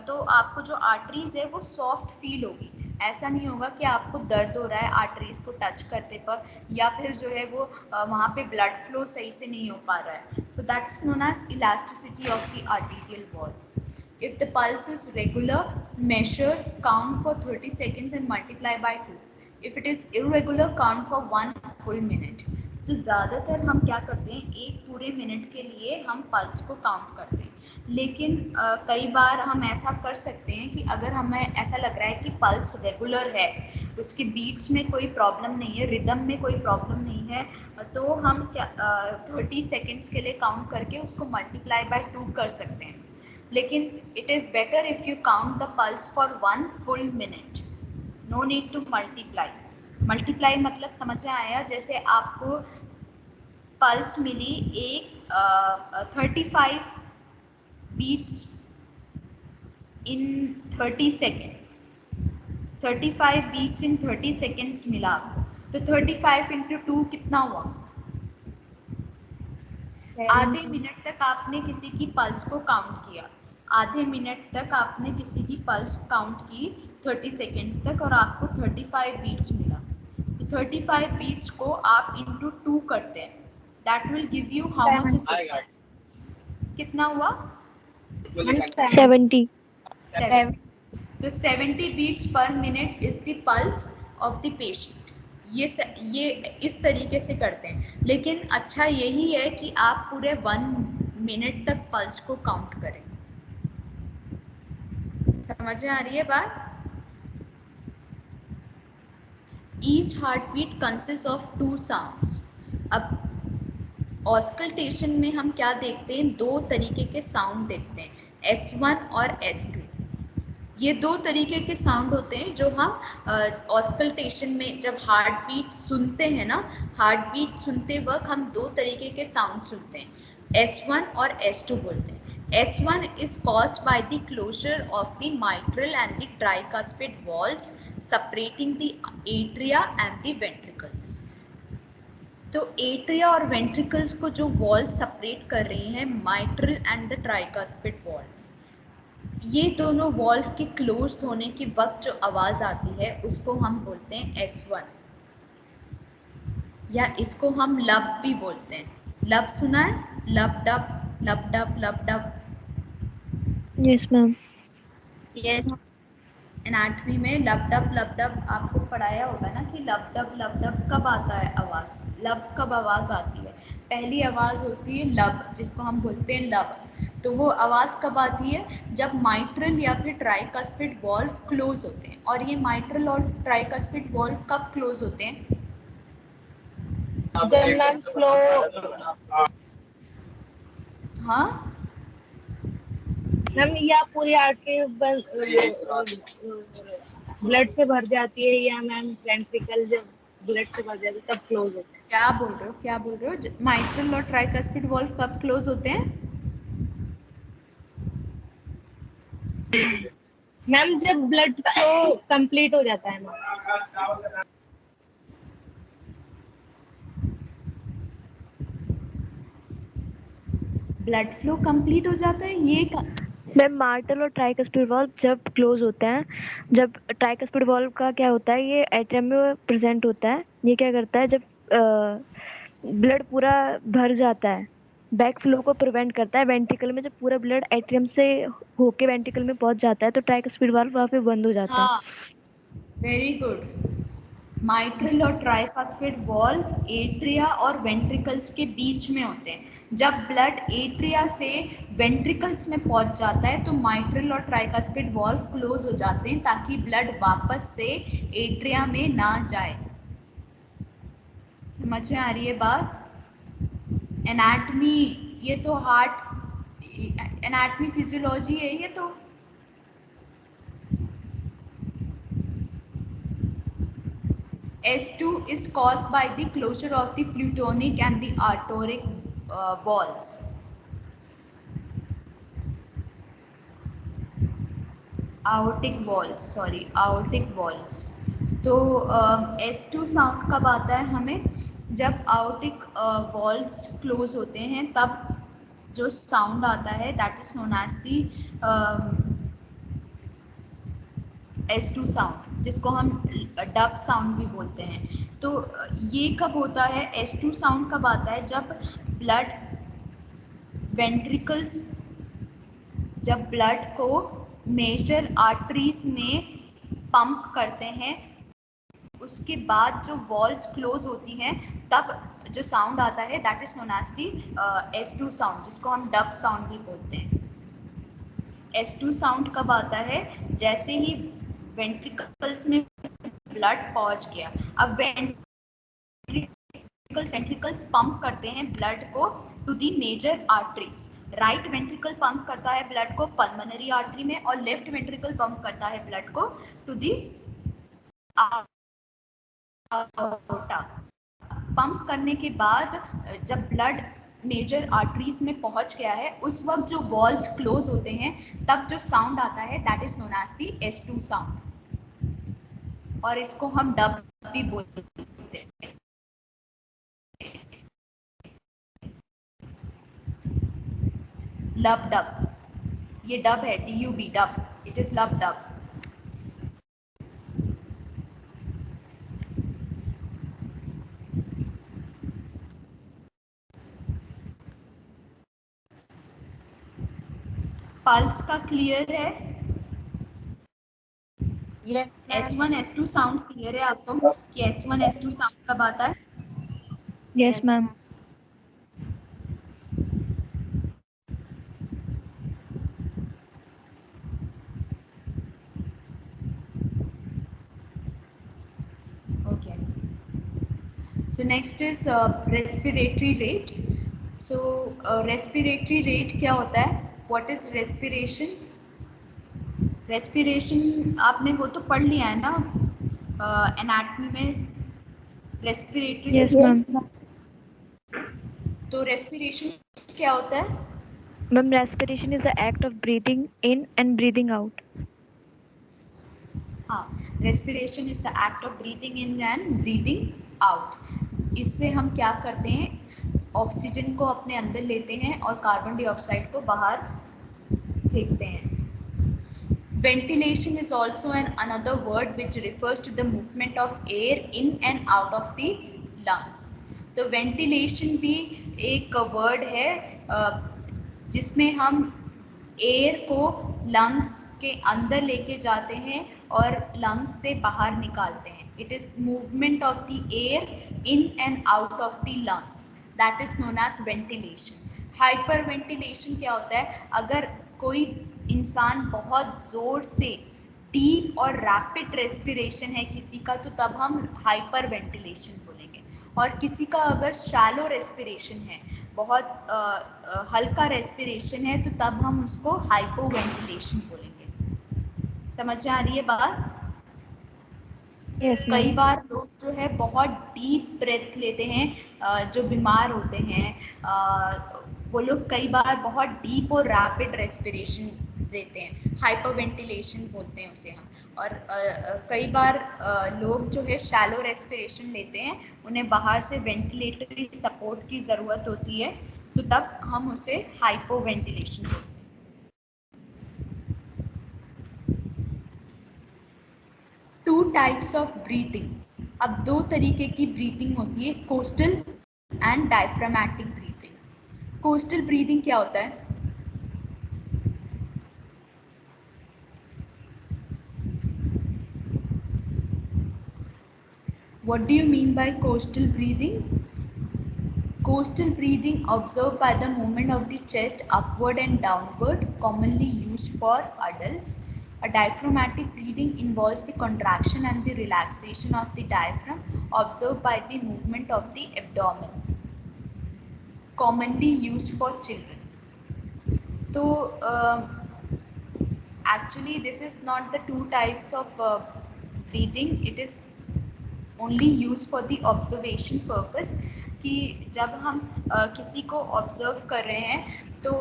तो आपको जो आर्टरीज़ है वो सॉफ्ट फील होगी। ऐसा नहीं होगा कि आपको दर्द हो रहा है आर्टरीज को टच करते पर, या फिर जो है वो वहाँ पे ब्लड फ्लो सही से नहीं हो पा रहा है. So that is known as elasticity of the arterial wall. If the pulse is regular, measure, count for 30 seconds and multiply by 2. If it is irregular, count for 1 full minute. तो ज़्यादातर हम क्या करते हैं, एक पूरे मिनट के लिए हम पल्स को काउंट करते हैं. लेकिन कई बार हम ऐसा कर सकते हैं कि अगर हमें ऐसा लग रहा है कि पल्स रेगुलर है, उसके बीट्स में कोई प्रॉब्लम नहीं है, रिदम में कोई प्रॉब्लम नहीं है, तो हम क्या 30 सेकेंड्स के लिए काउंट करके उसको मल्टीप्लाई बाय 2 कर सकते हैं. लेकिन it is better if you count the pulse for 1 full minute. No need to multiply. Multiply मतलब समझ में आया, जैसे आपको पल्स मिली एक 35 बीट्स इन 30 सेकेंड्स. 35 बीट्स इन 30 सेकेंड्स मिला आपको, तो 35 इंटू 2 कितना हुआ? आधे मिनट तक आपने किसी की पल्स को काउंट किया, आधे मिनट तक आपने किसी की पल्स काउंट की 30 सेकेंड्स तक, और आपको 35 बीट्स मिला. तो 35 बीट्स को आप इंटू 2 करते हैं. That will give you how much is the pulse. कितना हुआ? 70. 7. तो 70 beats per minute is the pulse of the patient. ये इस तरीके से करते हैं. लेकिन अच्छा यही है कि आप पूरे 1 मिनट तक पल्स को काउंट करें. समझ में आ रही है बात? Each heart beat consist of 2 sounds. अब ऑस्कल्टेशन में हम क्या देखते हैं, 2 तरीके के साउंड देखते हैं, S1 और S2. ये 2 तरीके के साउंड होते हैं जो हम ऑस्कल्टेशन में जब हार्ट बीट सुनते हैं ना, हार्ट बीट सुनते वक्त हम 2 तरीके के साउंड सुनते हैं, S1 और S2 बोलते हैं. S1 is caused by the closure of the mitral and the tricuspid valves separating the atria and the ventricles. तो एट्रिया और वेंट्रिकल्स को जो वॉल्व सेपरेट कर रही हैं, mitral and the tricuspid valve, ये दोनों वॉल्व के क्लोज होने के वक्त जो आवाज़ आती है उसको हम बोलते हैं S1, या इसको हम लब भी बोलते हैं. लब सुना है? लब डब, लब डब, लब dub. Yes, ma'am. Yes. Anatomy में लब डब आपको पढ़ाया होगा ना कि लब डब कब आता है आवाज़, लब कब आवाज़ आती है. पहली आवाज़ होती है लब, जिसको हम बोलते हैं लब. तो वो आवाज़ कब आती है? जब माइट्रल या फिर ट्राइकस्पिड वॉल्व क्लोज होते हैं. और ये माइट्रल और ट्राइकस्पिड वॉल्व कब क्लोज होते हैं? जब मैम फ्लो, हाँ, मैम या पूरी आर्टरी ब्लड से भर जाती है, या मैम वेंट्रिकल जब ब्लड से भर जाती है तब क्लोज होता है. क्या बोल रहे हो? माइट्रल और ट्राइकस्पिड वॉल्व कब क्लोज होते हैं? मैम जब ब्लड फ्लो कंप्लीट हो जाता है मैम. ब्लड फ्लो कंप्लीट हो जाता है, ये मैम मार्टल और ट्राइकस्पिड वॉल्व जब क्लोज होते हैं, जब ट्राइकस्पिड वॉल्व का क्या होता है, ये एट्रियम में प्रेजेंट होता है. ये क्या करता है, जब ब्लड पूरा भर जाता है, बैक फ्लो को प्रिवेंट करता है. वेंट्रिकल में जब पूरा ब्लड एट्रियम से होके वेंट्रिकल में पहुंच जाता है तो ट्राइकस्पिड वॉल्व वहाँ पे बंद हो जाता है. हाँ, वेरी गुड. माइट्रल और ट्राइकस्पिड वॉल्व एट्रिया और वेंट्रिकल्स के बीच में होते हैं. जब ब्लड एट्रिया से वेंट्रिकल्स में पहुंच जाता है तो माइट्रल और ट्राइकस्पिड वॉल्व क्लोज हो जाते हैं ताकि ब्लड वापस से एट्रिया में ना जाए. समझ में आ रही है बात? एनाटमी, ये तो हार्ट एनाटमी फिजियोलॉजी है ये तो. S2 is caused by the closure of the plutonic and the aortic valves. Aortic valves. तो S2 साउंड कब आता है हमें? जब aortic valves क्लोज होते हैं तब जो साउंड आता है, that is known as the S2 sound, जिसको हम डब साउंड भी बोलते हैं। तो ये कब होता है, S2 साउंड कब आता है, जब ब्लड वेंट्रिकल्स, जब ब्लड को मेजर आर्टरीज में पंप करते हैं, उसके बाद जो वॉल्स क्लोज होती हैं, तब जो साउंड आता है that is known as the S2 sound, जिसको हम डब साउंड भी बोलते हैं। S2 साउंड कब आता है, जैसे ही वेंट्रिकल्स में ब्लड पहुंच गया। अब वेंट्रिकल्स पंप करते हैं ब्लड को to the major arteries. Right ventricle pump करता है ब्लड को पल्मोनरी आर्टरी में, और लेफ्ट वेंट्रिकल पंप करता है ब्लड को टू दी आर्टा। पंप करने के बाद जब ब्लड मेजर आर्टरीज में पहुंच गया है, उस वक्त जो वॉल्स क्लोज होते हैं, तब जो साउंड आता है that is known as the S2 sound, और इसको हम डब भी बोलते हैं। लब डब, ये डब है, DUB डब, इट इज लब डब। पल्स का क्लियर है? Yes, ma'am. S1 S2 sound clear है आपको कि S1 S2 साउंड कब आता है? Yes ma'am. Okay. So next is respiratory rate. So respiratory rate क्या होता है? What is respiration? Respiration आपने वो तो पढ़ लिया है ना anatomy में, respiratory यस system। मैम। तो respiration क्या होता है? Ma'am respiration is the act of breathing in and breathing out. हाँ, respiration is the act of breathing in and breathing out. इससे हम क्या करते हैं, ऑक्सीजन को अपने अंदर लेते हैं और कार्बन डाइऑक्साइड को बाहर फेंकते हैं। Ventilation is also another word which refers to the movement of air in and out of the lungs. तो ventilation भी एक वर्ड है जिसमें हम एयर को लंग्स के अंदर लेके जाते हैं और लंग्स से बाहर निकालते हैं। It is movement of the air in and out of the lungs, that is known as ventilation. Hyperventilation क्या होता है, अगर कोई इंसान बहुत ज़ोर से डीप और रैपिड रेस्पिरेशन है किसी का, तो तब हम हाइपर वेंटिलेशन बोलेंगे। और किसी का अगर शैलो रेस्पिरेशन है, बहुत हल्का रेस्पिरेशन है, तो तब हम उसको हाइपो वेंटिलेशन बोलेंगे। समझ में आ रही है बात? यस कई मैम। बार लोग जो है बहुत डीप ब्रेथ लेते हैं, जो बीमार होते हैं वो लोग कई बार बहुत डीप और रैपिड रेस्पिरेशन लेते हैं, हाइपर वेंटिलेशन बोलते हैं उसे हम। और कई बार लोग जो है शैलो रेस्पिरेशन लेते हैं, उन्हें बाहर से वेंटिलेटरी सपोर्ट की ज़रूरत होती है, तो तब हम उसे हाइपो वेंटिलेशन बोलते हैं। टू टाइप्स ऑफ ब्रीथिंग, अब दो तरीके की ब्रीथिंग होती है, coastal and diaphragmatic breathing. Coastal breathing क्या होता है? What do you mean by coastal breathing? Coastal breathing observed by the movement of the chest upward and downward, commonly used for adults. A diaphragmatic breathing involves the contraction and the relaxation of the diaphragm observed by the movement of the abdomen, commonly used for children. So actually this is not the two types of breathing, it is only use for the observation purpose, कि जब हम किसी को observe कर रहे हैं तो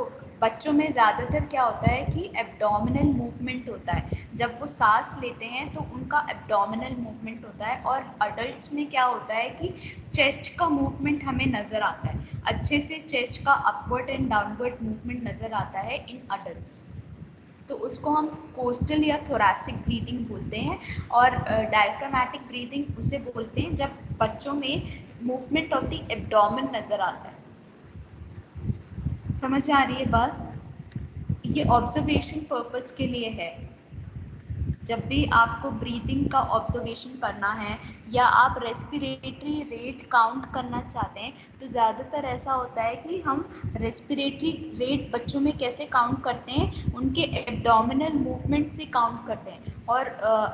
बच्चों में ज़्यादातर क्या होता है कि एब्डोमिनल मूवमेंट होता है, जब वो सांस लेते हैं तो उनका एब्डोमिनल मूवमेंट होता है। और अडल्ट्स में क्या होता है कि चेस्ट का मूवमेंट हमें नज़र आता है, अच्छे से चेस्ट का अपवर्ड एंड डाउनवर्ड मूवमेंट नज़र आता है इन अडल्ट्स। तो उसको हम कोस्टल या थोरैसिक ब्रीदिंग बोलते हैं। और डायफ्रामेटिक ब्रीदिंग उसे बोलते हैं जब बच्चों में मूवमेंट ऑफ द एब्डोमेन नज़र आता है। समझ आ रही है बात? ये ऑब्जर्वेशन पर्पस के लिए है। जब भी आपको ब्रीदिंग का ऑब्जर्वेशन करना है या आप रेस्पिरेटरी रेट काउंट करना चाहते हैं, तो ज़्यादातर ऐसा होता है कि हम रेस्पिरेटरी रेट बच्चों में कैसे काउंट करते हैं, उनके एब्डोमिनल मूवमेंट से काउंट करते हैं। और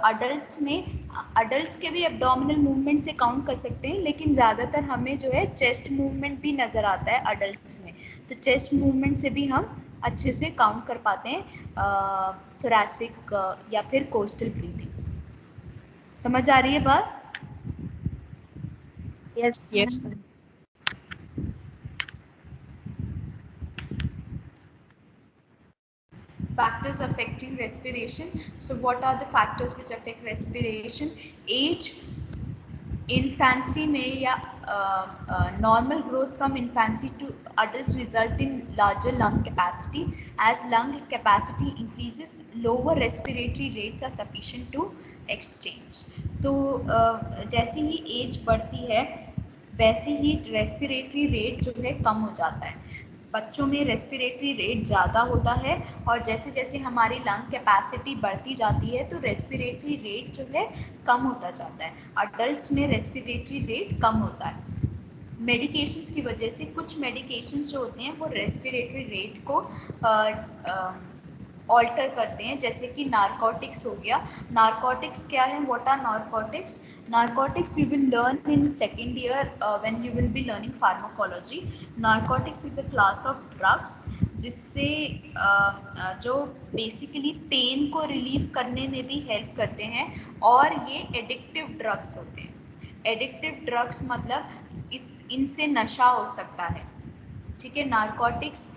अडल्ट्स के भी एब्डोमिनल मूवमेंट से काउंट कर सकते हैं, लेकिन ज़्यादातर हमें जो है चेस्ट मूवमेंट भी नज़र आता है अडल्ट्स में, तो चेस्ट मूवमेंट से भी हम अच्छे से काउंट कर पाते हैं थोरैसिक या फिर कोस्टल ब्रीदिंग। समझ आ रही है बात? Yes. Yes. Factors affecting respiration. So what are the factors which affect respiration? Age, infancy में या normal growth from infancy to adults result in larger lung capacity. As lung capacity increases, lower respiratory rates are sufficient to exchange. तो जैसे ही as बढ़ती है वैसे ही respiratory rate जो है कम हो जाता है। बच्चों में रेस्पिरेटरी रेट ज़्यादा होता है, और जैसे जैसे हमारी लंग कैपेसिटी बढ़ती जाती है तो रेस्पिरेटरी रेट जो है कम होता जाता है। अडल्ट्स में रेस्पिरेटरी रेट कम होता है। मेडिकेशंस की वजह से कुछ मेडिकेशंस जो होते हैं वो रेस्पिरेटरी रेट को ऑल्टर करते हैं, जैसे कि नारकोटिक्स हो गया। नारकोटिक्स क्या है? What are narcotics? Narcotics you will learn in second year when you will be learning pharmacology. Narcotics is a class of drugs जिससे जो बेसिकली पेन को रिलीव करने में भी हेल्प करते हैं, और ये एडिक्टिव ड्रग्स होते हैं। एडिक्टिव ड्रग्स मतलब इनसे नशा हो सकता है, ठीक है। नारकोटिक्स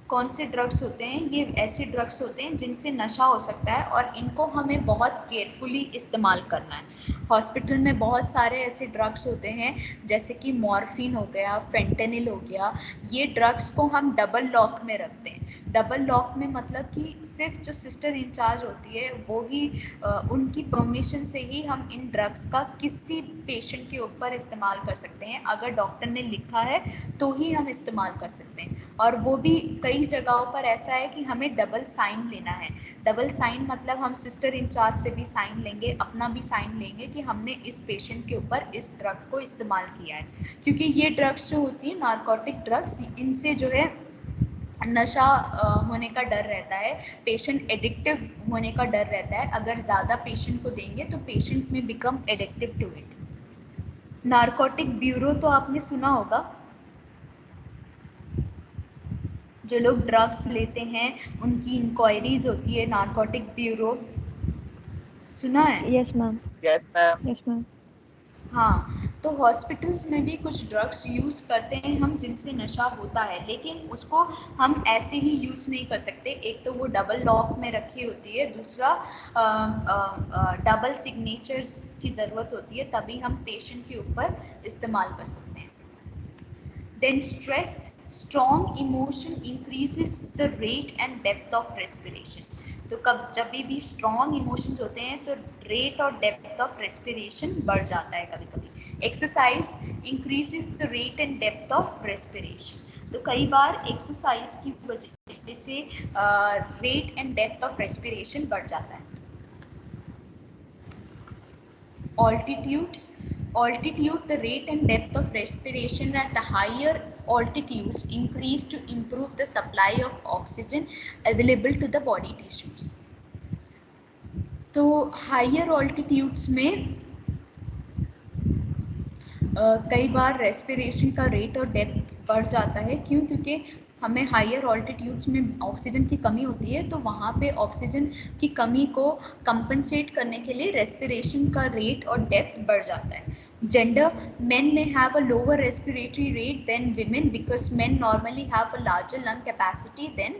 कौन से ड्रग्स होते हैं? ये ऐसे ड्रग्स होते हैं जिनसे नशा हो सकता है, और इनको हमें बहुत केयरफुली इस्तेमाल करना है। हॉस्पिटल में बहुत सारे ऐसे ड्रग्स होते हैं, जैसे कि मॉर्फिन हो गया, फेंटेनिल हो गया। ये ड्रग्स को हम डबल लॉक में रखते हैं। डबल लॉक में मतलब कि सिर्फ जो सिस्टर इंचार्ज होती है वो ही उनकी परमिशन से ही हम इन ड्रग्स का किसी पेशेंट के ऊपर इस्तेमाल कर सकते हैं। अगर डॉक्टर ने लिखा है तो ही हम इस्तेमाल कर सकते हैं, और वो भी कई जगहों पर ऐसा है कि हमें डबल साइन लेना है। डबल साइन मतलब हम सिस्टर इंचार्ज से भी साइन लेंगे, अपना भी साइन लेंगे कि हमने इस पेशेंट के ऊपर इस ड्रग को इस्तेमाल किया है। क्योंकि ये ड्रग्स जो होती है नारकोटिक ड्रग्स, इनसे जो है नशा होने का डर रहता है, पेशेंट एडिक्टिव होने का डर रहता है। अगर ज़्यादा पेशेंट को देंगे तो पेशेंट में become addictive to it. Narcotic bureau तो आपने सुना होगा, जो लोग ड्रग्स लेते हैं उनकी इंक्वायरीज होती है नारकोटिक ब्यूरो, सुना है? Yes ma'am. Yes, ma'am. Yes ma'am. हाँ, तो हॉस्पिटल्स में भी कुछ ड्रग्स यूज़ करते हैं हम जिनसे नशा होता है, लेकिन उसको हम ऐसे ही यूज़ नहीं कर सकते। एक तो वो डबल लॉक में रखी होती है, दूसरा डबल सिग्नेचर्स की ज़रूरत होती है, तभी हम पेशेंट के ऊपर इस्तेमाल कर सकते हैं। Then stress, strong emotion increases the rate and depth of respiration. तो जब भी स्ट्रॉन्ग इमोशंस होते हैं तो रेट और डेप्थ ऑफ रेस्पिरेशन बढ़ जाता है कभी कभी। Exercise increases the rate and depth of respiration. तो कई बार एक्सरसाइज की वजह से rate and depth of respiration बढ़ जाता है। Altitude, the rate and depth of respiration at higher altitudes increase to improve the supply of oxygen available to the body tissues. तो higher altitudes में कई बार रेस्पिरेशन का रेट और depth बढ़ जाता है। क्यों? क्योंकि हमें हायर ऑल्टीट्यूड्स में ऑक्सीजन की कमी होती है, तो वहाँ पे ऑक्सीजन की कमी को कंपनसेट करने के लिए रेस्पिरेशन का रेट और डेप्थ बढ़ जाता है। Gender, men may have a lower respiratory rate than women because men normally have a larger lung capacity than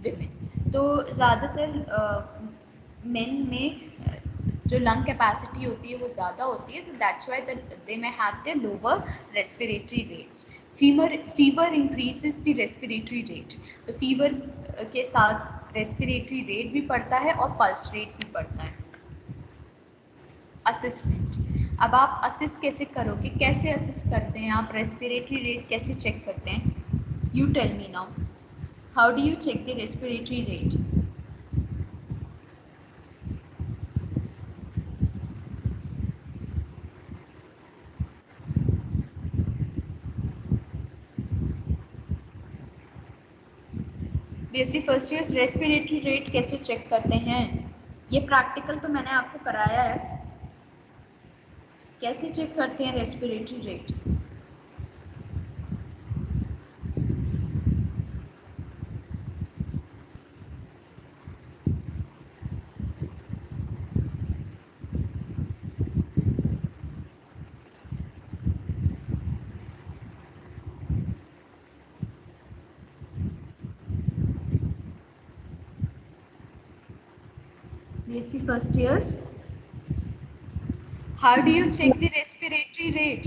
women. तो ज़्यादातर men में जो लंग कैपेसिटी होती है वो ज़्यादा होती है, तो that's why they may have the lower respiratory rates. Fever increases the respiratory rate. तो फीवर के साथ रेस्पिरेटरी रेट भी पढ़ता है और पल्स रेट भी पढ़ता है। असेसमेंट, अब आप असिस कैसे करोगे, कैसे असिस करते हैं आप, रेस्पिरेटरी रेट कैसे चेक करते हैं? You tell me now, how do you check the respiratory rate? Basic first year respiratory rate कैसे चेक करते हैं? ये प्रैक्टिकल तो मैंने आपको कराया है। कैसे चेक करते हैं respiratory rate? Basic first years, how do you check the respiratory rate?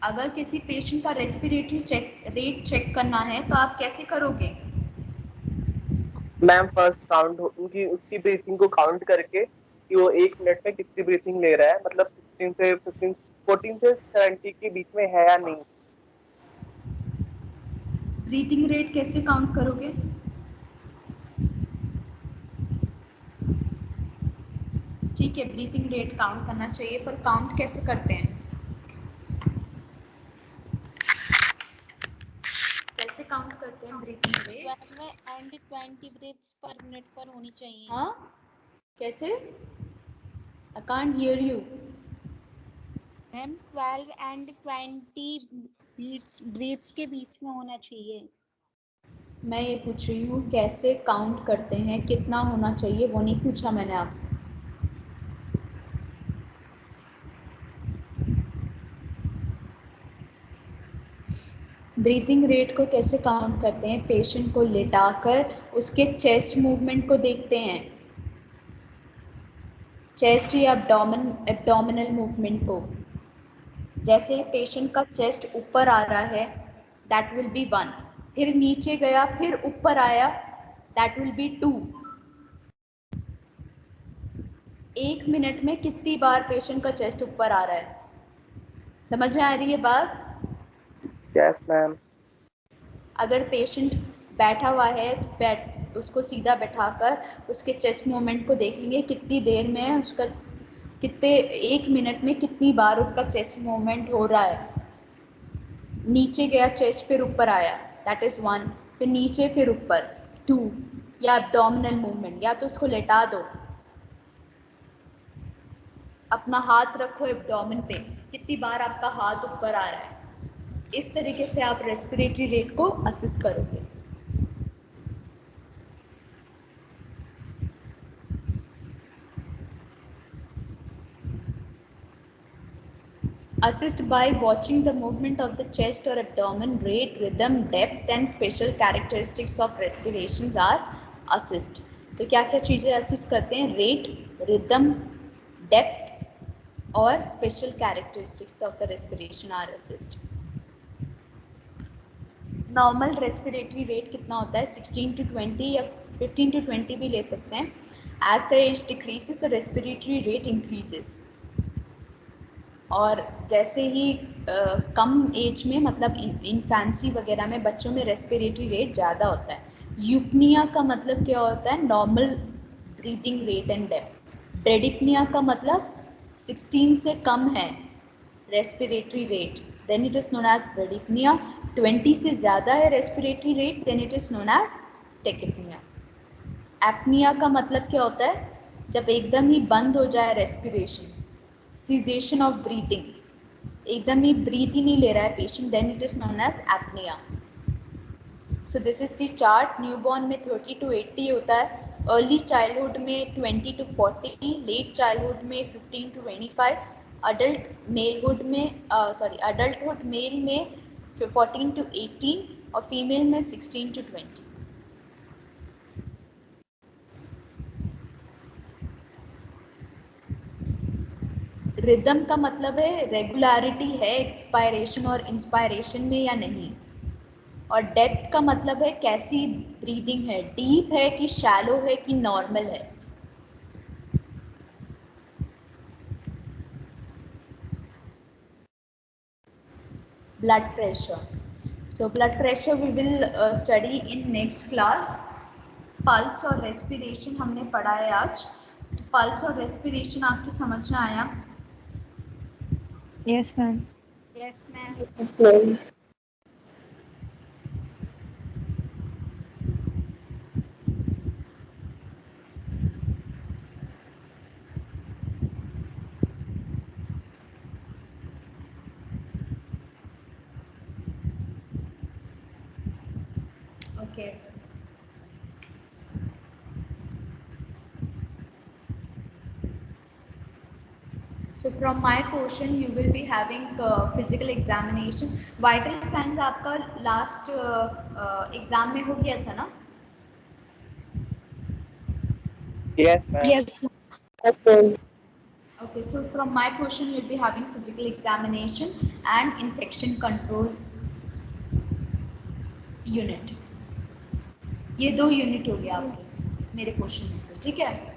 अगर किसी पेशेंट का रेस्पिरेटरी रेट चेक करना है तो आप कैसे करोगे? मैम फर्स्ट काउंट उनकी उसकी ब्रीथिंग को काउंट करके कि वो 1 मिनट में कितनी ब्रीथिंग ले रहा है, मतलब 16 से 15 14 से 70 के बीच में है या नहीं। ब्रीथिंग रेट कैसे काउंट करोगे? ठीक है, ब्रीथिंग रेट काउंट करना चाहिए, पर काउंट कैसे करते हैं? कैसे काउंट करते हैं breathing rate? 12 and 20 breaths per minute पर होनी चाहिए। हाँ, कैसे? I can't hear you. Ma'am 12 and 20 breaths के बीच में होना चाहिए। मैं ये पूछ रही हूँ कैसे काउंट करते हैं, कितना होना चाहिए, वो नहीं पूछा मैंने आपसे। ब्रीथिंग रेट को कैसे काउंट करते हैं? पेशेंट को लेटाकर उसके चेस्ट मूवमेंट को देखते हैं, चेस्ट या एब्डोमिनल मूवमेंट को। जैसे पेशेंट का चेस्ट ऊपर आ रहा है, दैट विल बी 1, फिर नीचे गया, फिर ऊपर आया, दैट विल बी 2। 1 मिनट में कितनी बार पेशेंट का चेस्ट ऊपर आ रहा है? समझ में आ रही है बात? Yes ma'am. अगर पेशेंट बैठा हुआ है तो उसको सीधा बैठाकर उसके चेस्ट मूवमेंट को देखेंगे, कितनी देर में उसका, कितने 1 मिनट में कितनी बार उसका चेस्ट मूवमेंट हो रहा है। नीचे गया चेस्ट, फिर ऊपर आया, दैट इज़ 1, फिर नीचे फिर ऊपर 2। या एब्डोमिनल मूवमेंट, या तो उसको लेटा दो, अपना हाथ रखो एब्डोमेन पे, कितनी बार आपका हाथ ऊपर आ रहा है। इस तरीके से आप रेस्पिरेटरी रेट को असेस करोगे। Assist by watching the movement of the chest or abdomen, rate, rhythm, depth and special characteristics of respirations are assist। तो क्या क्या चीज़ें असिस्ट करते हैं? रेट, रिदम, डेप्थ और special characteristics of the respiration are assist. Normal respiratory rate कितना होता है? 16 to 20 या 15 to 20 भी ले सकते हैं। As the age decreases the respiratory rate increases. और जैसे ही कम एज में, मतलब इन्फेंसी वगैरह में बच्चों में रेस्पिरेटरी रेट ज़्यादा होता है। यूपनिया का मतलब क्या होता है? Normal breathing rate and depth. Bradypnoea का मतलब 16 से कम है respiratory rate, then it is known as bradypnoea. 20 से ज़्यादा है respiratory rate, then it is known as tachypnoea. Apnoea का मतलब क्या होता है? जब एकदम ही बंद हो जाए रेस्पिरेशन, सीजेशन ऑफ ब्रीथिंग, एकदम ही ब्रीथ ही नहीं ले रहा है patient, then it is known as apnoea. So this is the chart. Newborn में 30 to 80 होता है, अर्ली चाइल्डहुड में 20 to 40, लेट चाइल्डहुड में 15 to 25, अडल्ट मेलहुड में अडल्टहुड मेल में 14 to 18 और फीमेल में 16 to 20। रिदम का मतलब है रेगुलरिटी है एक्सपायरेशन और इंस्पायरेशन में या नहीं, और डेप्थ का मतलब है कैसी ब्रीदिंग है, डीप है कि शैलो है कि नॉर्मल है। Blood pressure, so blood pressure we will study in next class। Pulse और रेस्पिरेशन हमने पढ़ा है आज, तो पल्स और रेस्पिरेशन आपकी समझ में आया? Yes ma'am. Yes ma'am. Okay. So from my portion you will be having physical examination। Vital signs आपका last exam में हो गया था ना? Yes, ma'am. Yes. Okay, so from my portion you will be having physical examination and infection control unit। ये 2 unit हो गया आपसे मेरे क्वेश्चन में से, ठीक है?